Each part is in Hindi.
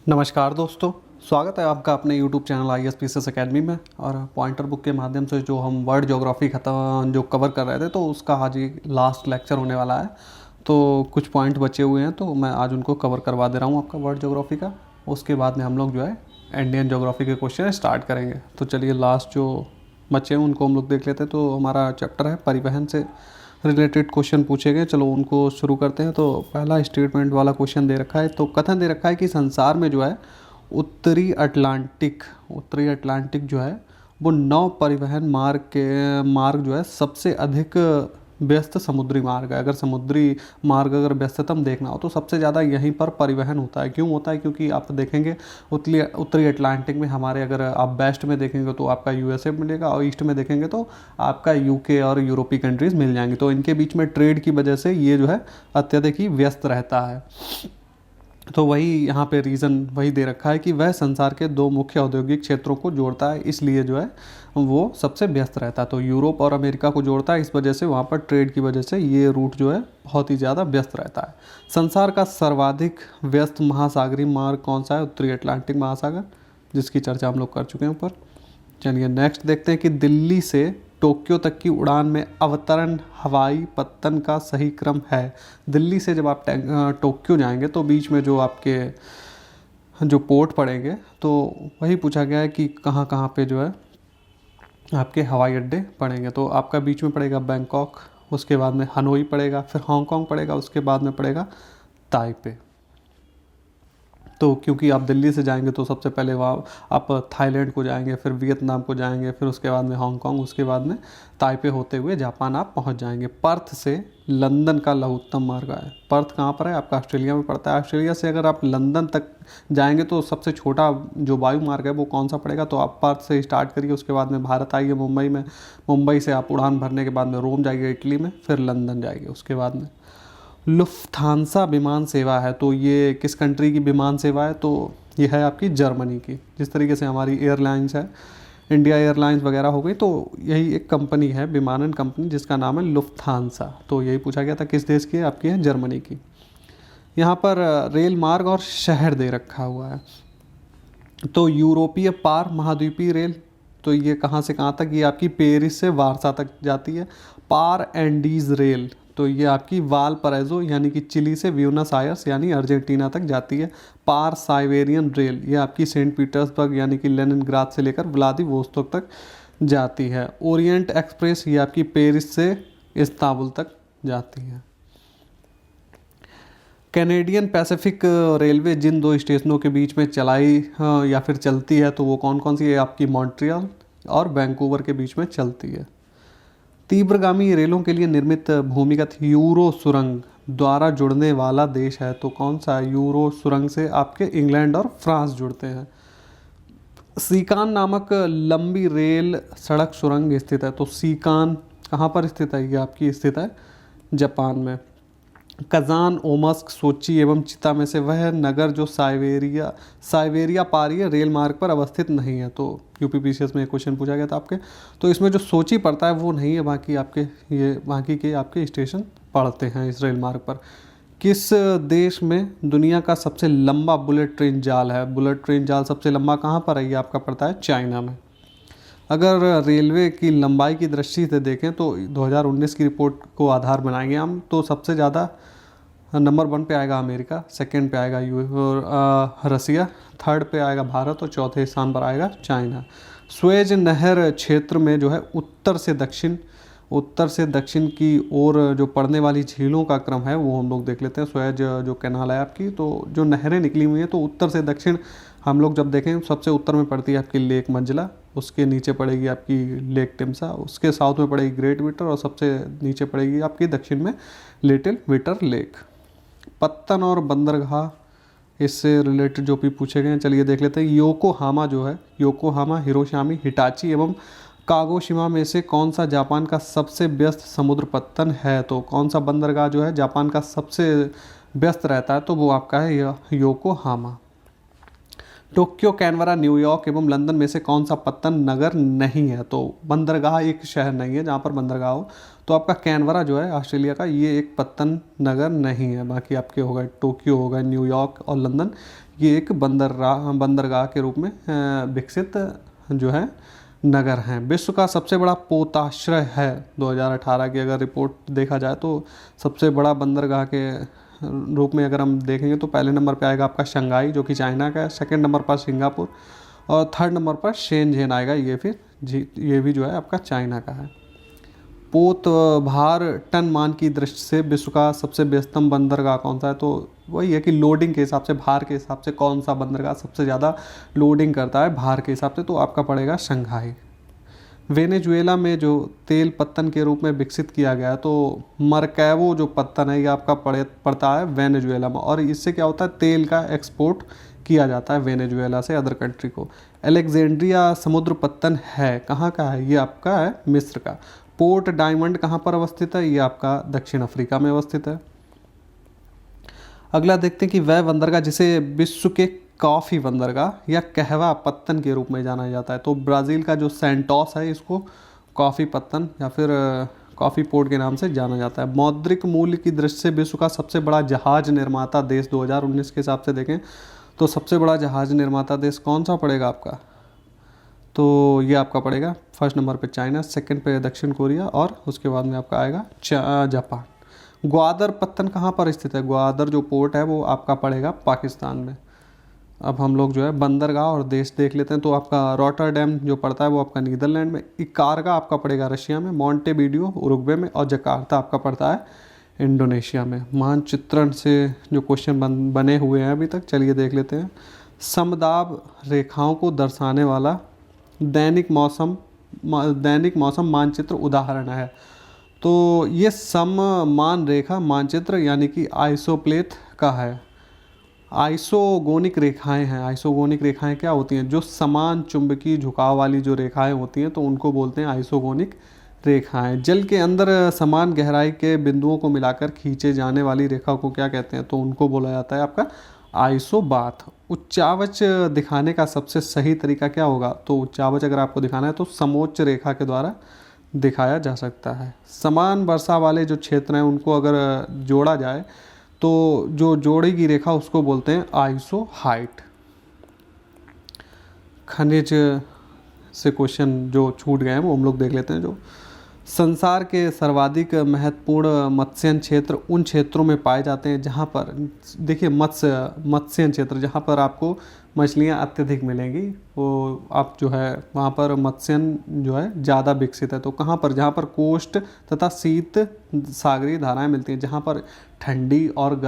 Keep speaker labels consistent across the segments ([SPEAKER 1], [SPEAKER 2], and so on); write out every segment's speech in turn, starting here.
[SPEAKER 1] नमस्कार दोस्तों, स्वागत है आपका अपने YouTube चैनल ISPCS अकेडमी में। और पॉइंटर बुक के माध्यम से जो हम वर्ल्ड ज्योग्राफी खत्म जो कवर कर रहे थे, तो उसका आज ही लास्ट लेक्चर होने वाला है। तो कुछ पॉइंट बचे हुए हैं, तो मैं आज उनको कवर करवा दे रहा हूँ आपका वर्ल्ड ज्योग्राफी का। उसके बाद में हम लोग जो है इंडियन ज्योग्राफी के क्वेश्चन स्टार्ट करेंगे। तो चलिए, लास्ट जो बचे हैं उनको हम लोग देख लेते हैं। तो हमारा चैप्टर है परिवहन से रिलेटेड क्वेश्चन पूछे गए। चलो उनको शुरू करते हैं। तो पहला स्टेटमेंट वाला क्वेश्चन दे रखा है। तो कथन दे रखा है कि संसार में जो है उत्तरी अटलांटिक जो है वो नौ परिवहन मार्ग जो है सबसे अधिक व्यस्त समुद्री मार्ग है। अगर समुद्री मार्ग अगर व्यस्ततम देखना हो तो सबसे ज़्यादा यहीं पर परिवहन होता है। क्यों होता है? क्योंकि आप देखेंगे उत्तरी अटलांटिक में हमारे, अगर आप वेस्ट में देखेंगे तो आपका यूएसए मिलेगा, और ईस्ट में देखेंगे तो आपका यूके और यूरोपीय कंट्रीज़ मिल जाएंगी। तो इनके बीच में ट्रेड की वजह से ये जो है अत्यधिक ही व्यस्त रहता है। तो वही यहाँ पे रीज़न वही दे रखा है कि वह संसार के दो मुख्य औद्योगिक क्षेत्रों को जोड़ता है, इसलिए जो है वो सबसे व्यस्त रहता है। तो यूरोप और अमेरिका को जोड़ता है, इस वजह से वहाँ पर ट्रेड की वजह से ये रूट जो है बहुत ही ज़्यादा व्यस्त रहता है। संसार का सर्वाधिक व्यस्त महासागरीय मार्ग कौन सा है? उत्तरी अटलांटिक महासागर, जिसकी चर्चा हम लोग कर चुके हैं ऊपर। चलिए नेक्स्ट देखते हैं कि दिल्ली से टोक्यो तक की उड़ान में अवतरण हवाई पत्तन का सही क्रम है। दिल्ली से जब आप टोक्यो जाएंगे तो बीच में जो आपके जो पोर्ट पड़ेंगे, तो वही पूछा गया है कि कहाँ कहाँ पे जो है आपके हवाई अड्डे पड़ेंगे। तो आपका बीच में पड़ेगा बैंकॉक, उसके बाद में हनोई पड़ेगा, फिर हांगकांग पड़ेगा, उसके बाद में पड़ेगा ताइपे। तो क्योंकि आप दिल्ली से जाएंगे तो सबसे पहले वहाँ आप थाईलैंड को जाएंगे, फिर वियतनाम को जाएंगे, फिर उसके बाद में हांगकांग, उसके बाद में ताइपे होते हुए जापान आप पहुँच जाएंगे। पर्थ से लंदन का लघुत्तम मार्ग है। पर्थ कहाँ पर है? आपका ऑस्ट्रेलिया में पड़ता है। ऑस्ट्रेलिया से अगर आप लंदन तक जाएंगे तो सबसे छोटा जो वायु मार्ग है वो कौन सा पड़ेगा? तो आप पर्थ से स्टार्ट करिए, उसके बाद में भारत आइए मुंबई में, मुंबई से आप उड़ान भरने के बाद में रोम जाइए इटली में, फिर लंदन जाइए उसके बाद में। लुफ्थांसा विमान सेवा है, तो ये किस कंट्री की विमान सेवा है? तो ये है आपकी जर्मनी की। जिस तरीके से हमारी एयरलाइंस है, इंडिया एयरलाइंस वगैरह हो गई, तो यही एक कंपनी है, विमानन कंपनी, जिसका नाम है लुफ्थांसा। तो यही पूछा गया था किस देश की है? आपकी है जर्मनी की। यहाँ पर रेल मार्ग और शहर दे रखा हुआ है। तो यूरोपीय पार महाद्वीपीय रेल, तो ये कहाँ से कहाँ तक? ये आपकी पेरिस से वारसा तक जाती है। पार एंडीज रेल, तो ये आपकी वालपराइजो यानी कि चिली से ब्यूनस आयर्स यानी अर्जेंटीना तक जाती है। पार साइबेरियन रेल, ये आपकी सेंट पीटर्सबर्ग यानी कि लेनिनग्राद से लेकर व्लादिवोस्तोक तक जाती है। ओरिएंट एक्सप्रेस, ये आपकी पेरिस से इस्तांबुल तक जाती है। कैनेडियन पैसिफिक रेलवे जिन दो स्टेशनों के बीच में चलाई या फिर चलती है, तो वो कौन कौन सी है? आपकी मॉन्ट्रियल और वैंकूवर के बीच में चलती है। तीव्रगामी रेलों के लिए निर्मित भूमिगत यूरो सुरंग द्वारा जुड़ने वाला देश है, तो कौन सा है? यूरो सुरंग से आपके इंग्लैंड और फ्रांस जुड़ते हैं। सीकान नामक लंबी रेल सड़क सुरंग स्थित है, तो सीकान कहाँ पर स्थित है? ये आपकी स्थित है जापान में। कजान, ओमस्क, सोची एवं चिता में से वह नगर जो साइबेरिया पारीय रेल मार्ग पर अवस्थित नहीं है। तो यूपीपीसीएस में क्वेश्चन पूछा गया था आपके। तो इसमें जो सोची पड़ता है वो नहीं है, बाकी आपके ये बाकी के आपके स्टेशन पड़ते हैं इस रेल मार्ग पर। किस देश में दुनिया का सबसे लंबा बुलेट ट्रेन जाल है? बुलेट ट्रेन जाल सबसे लंबा कहाँ पर है? ये आपका पड़ता है चाइना में। अगर रेलवे की लंबाई की दृष्टि से देखें तो 2019 की रिपोर्ट को आधार बनाएंगे हम, तो सबसे ज़्यादा नंबर 1 पे आएगा अमेरिका, सेकंड पे आएगा रसिया, थर्ड पे आएगा भारत और चौथे स्थान पर आएगा चाइना। स्वेज नहर क्षेत्र में जो है उत्तर से दक्षिण की ओर जो पड़ने वाली झीलों का क्रम है वो हम लोग देख लेते हैं। स्वेज जो कैनाल है आपकी, तो जो नहरें निकली हुई हैं, तो उत्तर से दक्षिण हम लोग जब देखें सबसे उत्तर में पड़ती है आपकी लेक मंजला, उसके नीचे पड़ेगी आपकी लेक टिम्सा, उसके साउथ में पड़ेगी ग्रेट विटर, और सबसे नीचे पड़ेगी आपकी दक्षिण में लिटिल विटर लेक। पत्तन और बंदरगाह, इससे रिलेटेड जो भी पूछे गए हैं, चलिए देख लेते हैं। योकोहामा जो है, योकोहामा, हिरोशिमा, हिटाची एवं कागोशिमा में से कौन सा जापान का सबसे व्यस्त समुद्र पत्तन है? तो कौन सा बंदरगाह जो है जापान का सबसे व्यस्त रहता है? तो वो आपका है योकोहामा। टोक्यो, कैनबरा, न्यूयॉर्क एवं लंदन में से कौन सा पत्तन नगर नहीं है? तो बंदरगाह एक शहर नहीं है जहाँ पर बंदरगाह हो, तो आपका कैनबरा जो है ऑस्ट्रेलिया का, ये एक पत्तन नगर नहीं है। बाकी आपके होगा टोक्यो, होगा न्यूयॉर्क और लंदन, ये एक बंदरगाह के रूप में विकसित जो है नगर हैं। विश्व का सबसे बड़ा पोताश्रय है 2018 की अगर रिपोर्ट देखा जाए तो सबसे बड़ा बंदरगाह के रूप में अगर हम देखेंगे तो पहले नंबर पे आएगा आपका शंघाई जो कि चाइना का है, सेकंड नंबर पर सिंगापुर और थर्ड नंबर पर शेनझेन आएगा, ये भी जो है आपका चाइना का है। पोत भार टन मान की दृष्टि से विश्व का सबसे व्यस्तम बंदरगाह कौन सा है, तो वही है कि लोडिंग के हिसाब से, भार के हिसाब से कौन सा बंदरगाह सबसे ज़्यादा लोडिंग करता है भार के हिसाब से, तो आपका पड़ेगा शंघाई। वेनेजुएला में जो तेल पत्तन के रूप में विकसित किया गया है तो मरकैवो जो पत्तन है ये आपका पड़ता है वेनेजुएला में, और इससे क्या होता है तेल का एक्सपोर्ट किया जाता है वेनेजुएला से अदर कंट्री को। अलेक्जेंड्रिया समुद्र पत्तन है कहाँ का है, ये आपका है मिस्र का। पोर्ट डायमंड कहाँ पर अवस्थित है, ये आपका दक्षिण अफ्रीका में अवस्थित है। अगला देखते हैं कि वह बंदरगाह जिसे विश्व के कॉफ़ी बंदरगाह या कहवा पत्तन के रूप में जाना जाता है, तो ब्राज़ील का जो सेंटोस है इसको कॉफ़ी पत्तन या फिर कॉफ़ी पोर्ट के नाम से जाना जाता है। मौद्रिक मूल्य की दृष्टि से विश्व का सबसे बड़ा जहाज निर्माता देश 2019 के हिसाब से देखें तो सबसे बड़ा जहाज निर्माता देश कौन सा पड़ेगा आपका, तो ये आपका पड़ेगा फर्स्ट नंबर पे चाइना, सेकंड पे दक्षिण कोरिया और उसके बाद में आपका आएगा जापान। ग्वादर पत्तन कहाँ पर स्थित है, ग्वादर जो पोर्ट है वो आपका पड़ेगा पाकिस्तान में। अब हम लोग जो है बंदरगाह और देश देख लेते हैं, तो आपका रॉटरडैम जो पड़ता है वो आपका नीदरलैंड में, इकारगा आपका पड़ेगा रशिया में, मोंटेवीडियो उरुग्वे में और जकार्ता आपका पड़ता है इंडोनेशिया में। मानचित्रण से जो क्वेश्चन बने हुए हैं अभी तक, चलिए देख लेते हैं। समदाब रेखाओं को दर्शाने वाला दैनिक मौसम मानचित्र उदाहरण है, तो ये सममान रेखा मानचित्र यानी कि आइसोप्लेथ का है। आइसोगोनिक रेखाएं हैं, आइसोगोनिक रेखाएं क्या होती हैं, जो समान चुंबकीय झुकाव वाली जो रेखाएं होती हैं तो उनको बोलते हैं आइसोगोनिक रेखाएं। जल के अंदर समान गहराई के बिंदुओं को मिलाकर खींचे जाने वाली रेखा को क्या कहते हैं, तो उनको बोला जाता है आपका आइसोबाथ। उच्चावच दिखाने का सबसे सही तरीका क्या होगा, तो उच्चावच अगर आपको दिखाना है तो समोच्च रेखा के द्वारा दिखाया जा सकता है। समान वर्षा वाले जो क्षेत्र हैं उनको अगर जोड़ा जाए तो जो जोड़ेगी रेखा उसको बोलते हैं आइसो हाइट। खनिज से क्वेश्चन जो छूट गए हैं वो हम लोग देख लेते हैं। जो संसार के सर्वाधिक महत्वपूर्ण मत्स्यन क्षेत्र उन क्षेत्रों में पाए जाते हैं जहाँ पर, देखिए मत्स्यन क्षेत्र जहाँ पर आपको मछलियाँ अत्यधिक मिलेंगी, वो आप जो है वहाँ पर मत्स्यन जो है ज़्यादा विकसित है। तो कहाँ पर, जहाँ पर कोस्ट तथा शीत सागरीय धाराएं मिलती हैं, जहाँ पर ठंडी और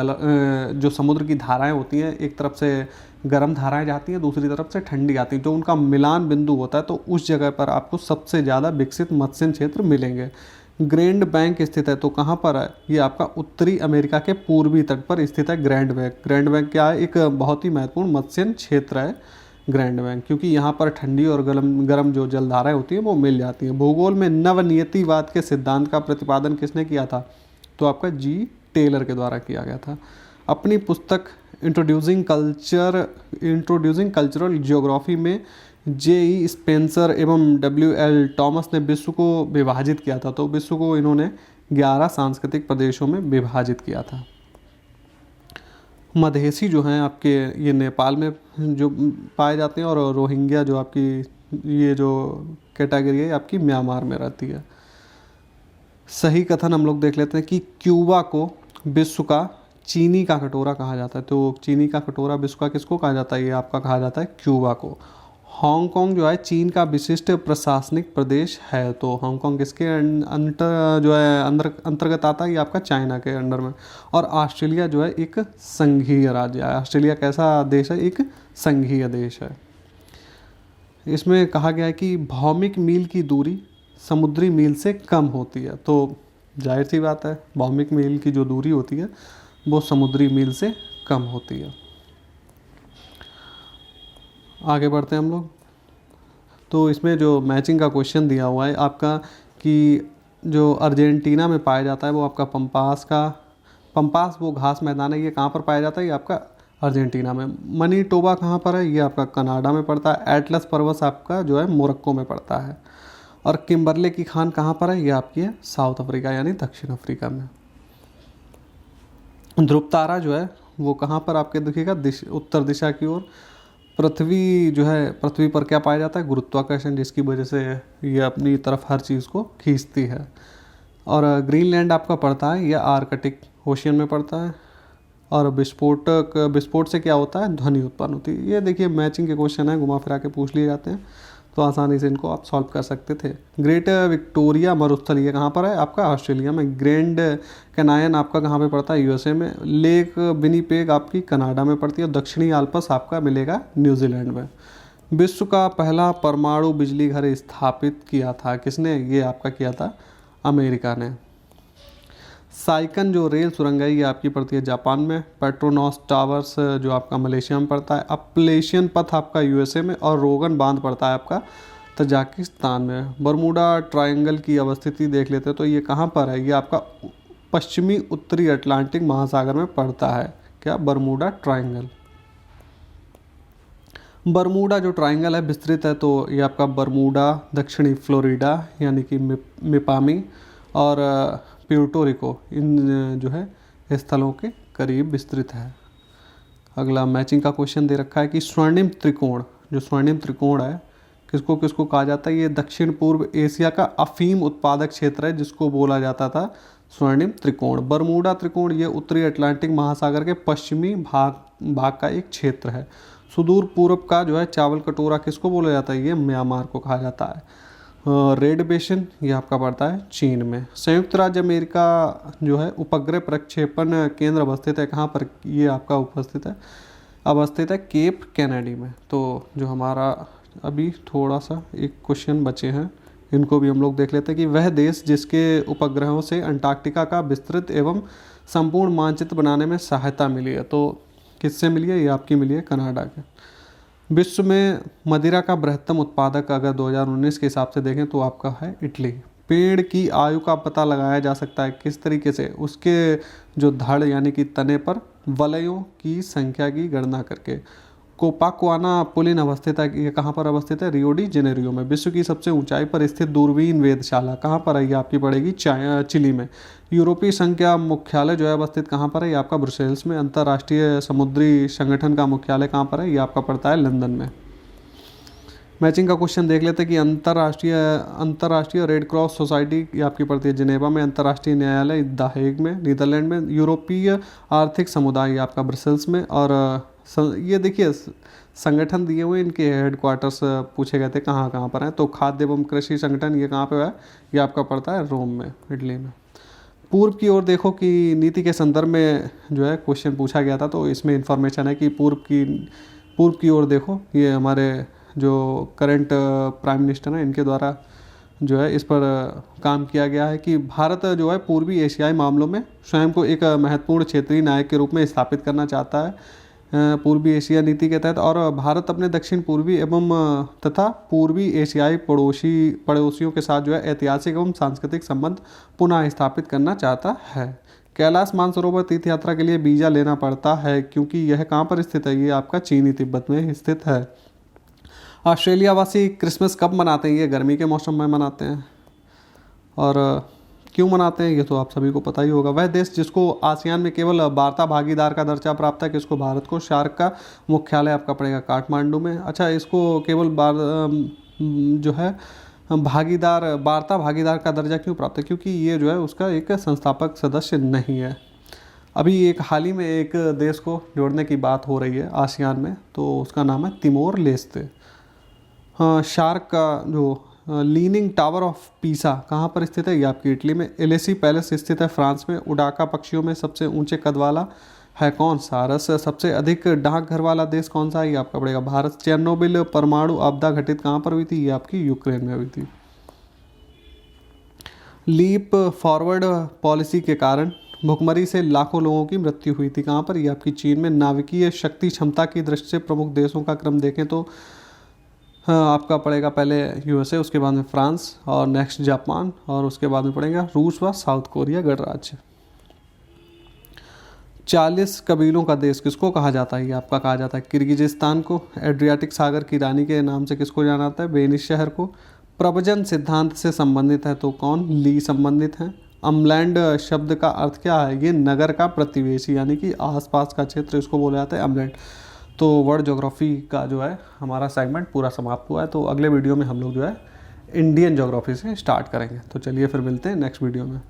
[SPEAKER 1] जो समुद्र की धाराएं होती हैं, एक तरफ से गर्म धाराएं जाती हैं दूसरी तरफ से ठंडी आती हैं, जो उनका मिलान बिंदु होता है, तो उस जगह पर आपको सबसे ज़्यादा विकसित मत्स्यन क्षेत्र मिलेंगे। ग्रैंड बैंक स्थित है, तो कहाँ पर है, ये आपका उत्तरी अमेरिका के पूर्वी तट पर स्थित है ग्रैंड बैंक। ग्रैंड बैंक क्या है, एक बहुत ही महत्वपूर्ण मत्स्यन क्षेत्र है ग्रैंड बैंक, क्योंकि यहाँ पर ठंडी और गर्म जो जलधाराएं होती हैं वो मिल जाती हैं। भूगोल में नवनियतिवाद के सिद्धांत का प्रतिपादन किसने किया था, तो आपका जी टेलर के द्वारा किया गया था। अपनी पुस्तक इंट्रोड्यूसिंग कल्चरल जियोग्राफी में J.E. स्पेंसर एवं W.L. टॉमस ने विश्व को विभाजित किया था, तो विश्व को इन्होंने 11 सांस्कृतिक प्रदेशों में विभाजित किया था। मधेसी जो हैं आपके ये नेपाल में जो पाए जाते हैं, और रोहिंग्या जो आपकी ये जो कैटेगरी है आपकी म्यांमार में रहती है। सही कथन हम लोग देख लेते हैं कि क्यूबा को विश्व का चीनी का कटोरा कहा जाता है, तो चीनी का कटोरा विश्व का किसको कहा जाता है, ये आपका कहा जाता है क्यूबा को। हांगकांग जो है चीन का विशिष्ट प्रशासनिक प्रदेश है, तो हांगकांग किसके अंतर्गत आता है, ये आपका चाइना के अंडर में। और ऑस्ट्रेलिया जो है एक संघीय राज्य है। ऑस्ट्रेलिया कैसा देश है, एक संघीय देश है। इसमें कहा गया है कि भौमिक मील की दूरी समुद्री मील से कम होती है, तो जाहिर सी बात है भौमिक मील की जो दूरी होती है वो समुद्री मील से कम होती है। आगे बढ़ते हैं हम लोग। तो इसमें जो मैचिंग का क्वेश्चन दिया हुआ है आपका कि जो अर्जेंटीना में पाया जाता है वो आपका पंपास वो घास मैदान है, ये कहाँ पर पाया जाता है, ये आपका अर्जेंटीना में। मनीटोबा कहाँ पर है, ये आपका कनाडा में पड़ता है। एटलस पर्वत आपका जो है मोरक्को में पड़ता है। और किम्बरले की खान कहाँ पर है, ये आपकी है साउथ अफ्रीका यानी दक्षिण अफ्रीका में। ध्रुव तारा जो है वो कहाँ पर आपके दिखेगा, उत्तर दिशा की ओर। पृथ्वी जो है, पृथ्वी पर क्या पाया जाता है, गुरुत्वाकर्षण, जिसकी वजह से ये अपनी तरफ हर चीज़ को खींचती है। और ग्रीनलैंड आपका पड़ता है, यह आर्कटिक ओशियन में पड़ता है। और विस्फोट से क्या होता है, ध्वनि उत्पन्न होती है। ये देखिए मैचिंग के क्वेश्चन है, घुमा फिरा के पूछ लिए जाते हैं, तो आसानी से इनको आप सॉल्व कर सकते थे। ग्रेट विक्टोरिया मरुस्थल ये कहाँ पर है, आपका ऑस्ट्रेलिया में। ग्रैंड कैनायन आपका कहाँ पे पड़ता है, यूएसए में। लेक विनिपेग आपकी कनाडा में पड़ती है। और दक्षिणी आल्प्स आपका मिलेगा न्यूजीलैंड में। विश्व का पहला परमाणु बिजली घर स्थापित किया था किसने, ये आपका किया था अमेरिका ने। साइकन जो रेल सुरंग है ये आपकी पड़ती है जापान में। पेट्रोनॉस टावर्स जो आपका मलेशिया में पड़ता है। अपलेशियन पथ आपका यूएसए में। और रोगन बांध पड़ता है आपका तजाकिस्तान में। बरमूडा ट्रायंगल की अवस्थिति देख लेते हैं तो ये कहाँ पर है, ये आपका पश्चिमी उत्तरी अटलांटिक महासागर में पड़ता है। क्या, बरमूडा ट्रायंगल। बरमूडा जो ट्रायंगल है विस्तृत है, तो ये आपका बरमूडा, दक्षिणी फ्लोरिडा यानी कि मिपामी और प्यूर्टो रिको, इन जो है स्थलों के करीब विस्तृत है। अगला मैचिंग का क्वेश्चन दे रखा है कि स्वर्णिम त्रिकोण, जो स्वर्णिम त्रिकोण है किसको किसको कहा जाता है, ये दक्षिण पूर्व एशिया का अफीम उत्पादक क्षेत्र है जिसको बोला जाता था स्वर्णिम त्रिकोण। बरमूडा त्रिकोण ये उत्तरी अटलांटिक महासागर के पश्चिमी भाग का एक क्षेत्र है। सुदूर पूर्व का जो है चावल कटोरा किसको बोला जाता है, ये म्यांमार को कहा जाता है। रेड बेसिन ये आपका पड़ता है चीन में। संयुक्त राज्य अमेरिका जो है उपग्रह प्रक्षेपण केंद्र अवस्थित है कहाँ पर, ये आपका अवस्थित है केप कैनेडी में। तो जो हमारा अभी थोड़ा सा एक क्वेश्चन बचे हैं, इनको भी हम लोग देख लेते हैं कि वह देश जिसके उपग्रहों से अंटार्कटिका का विस्तृत एवं संपूर्ण मानचित्र बनाने में सहायता मिली है, तो किससे मिली है, ये आपकी मिली है कनाडा के। विश्व में मदिरा का बृहत्तम उत्पादक अगर 2019 के हिसाब से देखें तो आपका है इटली। पेड़ की आयु का पता लगाया जा सकता है किस तरीके से, उसके जो धड़ यानी कि तने पर वलयों की संख्या की गणना करके। कोपाक्वाना पुलिन अवस्थित है, ये कहाँ पर अवस्थित है, रियो डी जेनेरियो में। विश्व की सबसे ऊंचाई पर स्थित दूरबीन वेधशाला कहाँ पर है, ये आपकी पड़ेगी चिली में। यूरोपीय संघ का मुख्यालय जो है अवस्थित कहाँ पर है, ये आपका ब्रुसेल्स में। अंतर्राष्ट्रीय समुद्री संगठन का मुख्यालय कहाँ पर है, ये आपका पड़ता है लंदन में। मैचिंग का क्वेश्चन देख लेते हैं कि अंतर्राष्ट्रीय रेड क्रॉस सोसाइटी ये आपकी पड़ती है जिनेवा में। अंतर्राष्ट्रीय न्यायालय द हेग में, नीदरलैंड में। यूरोपीय आर्थिक समुदाय ये आपका ब्रसेल्स में। और ये देखिए संगठन दिए हुए, इनके हेडक्वार्टर्स पूछे गए थे कहाँ कहाँ पर हैं, तो खाद्य एवं कृषि संगठन ये कहाँ पे है, ये आपका पड़ता है रोम में, इटली में। पूर्व की ओर देखो कि नीति के संदर्भ में जो है क्वेश्चन पूछा गया था, तो इसमें इंफॉर्मेशन है कि पूर्व की ओर देखो, ये हमारे जो करंट प्राइम मिनिस्टर हैं इनके द्वारा जो है इस पर काम किया गया है कि भारत जो है पूर्वी एशियाई मामलों में स्वयं को एक महत्वपूर्ण क्षेत्रीय नायक के रूप में स्थापित करना चाहता है पूर्वी एशिया नीति के तहत। और भारत अपने दक्षिण पूर्वी एवं तथा पूर्वी एशियाई पड़ोसियों के साथ जो है ऐतिहासिक एवं सांस्कृतिक संबंध पुनः स्थापित करना चाहता है। कैलाश मानसरोवर तीर्थ यात्रा के लिए वीज़ा लेना पड़ता है क्योंकि यह कहाँ पर स्थित है, ये आपका चीनी तिब्बत में स्थित है। ऑस्ट्रेलिया वासी क्रिसमस कब मनाते हैं, ये गर्मी के मौसम में मनाते हैं। और क्यों मनाते हैं ये तो आप सभी को पता ही होगा। वह देश जिसको आसियान में केवल वार्ता भागीदार का दर्जा प्राप्त है, किसको, भारत को। शार्क का मुख्यालय आपका पड़ेगा काठमांडू में। अच्छा, इसको केवल जो है वार्ता भागीदार का दर्जा क्यों प्राप्त है, क्योंकि ये जो है उसका एक संस्थापक सदस्य नहीं है। अभी एक हाल ही में एक देश को जोड़ने की बात हो रही है आसियान में, तो उसका नाम है तिमोर लेस्ते। हाँ, शार्क का जो लीनिंग टावर ऑफ पीसा कहाँ पर स्थित है, ये आपकी इटली में। एलेसी पैलेस स्थित है फ्रांस में। उडाका पक्षियों में सबसे ऊंचे कद वाला है कौन सा, रस सबसे अधिक डाकघर वाला देश कौन सा है, ये आपका पड़ेगा भारत। चेरनोबिल परमाणु आपदा घटित कहाँ पर हुई थी, ये आपकी यूक्रेन में हुई थी। लीप फॉरवर्ड पॉलिसी के कारण भुखमरी से लाखों लोगों की मृत्यु हुई थी, कहाँ पर, ये आपकी चीन में। नाभिकीय शक्ति क्षमता की दृष्टि से प्रमुख देशों का क्रम देखें तो हाँ, आपका पड़ेगा पहले यूएसए, उसके बाद में फ्रांस और नेक्स्ट जापान और उसके बाद में पड़ेगा रूस व साउथ कोरिया गणराज्य। 40 कबीलों का देश किसको कहा जाता है, ये आपका कहा जाता है किर्गिजिस्तान को। एड्रियाटिक सागर की रानी के नाम से किसको जाना जाता है, वेनिस शहर को। प्रव्रजन सिद्धांत से संबंधित है तो कौन, ली संबंधित हैं। अमलैंड शब्द का अर्थ क्या है? ये नगर का प्रतिवेशी यानी कि आसपास का क्षेत्र, इसको बोला जाता है अमलैंड। तो वर्ल्ड ज्योग्राफी का जो है हमारा सेगमेंट पूरा समाप्त हुआ है। तो अगले वीडियो में हम लोग जो है इंडियन ज्योग्राफी से स्टार्ट करेंगे। तो चलिए फिर मिलते हैं नेक्स्ट वीडियो में।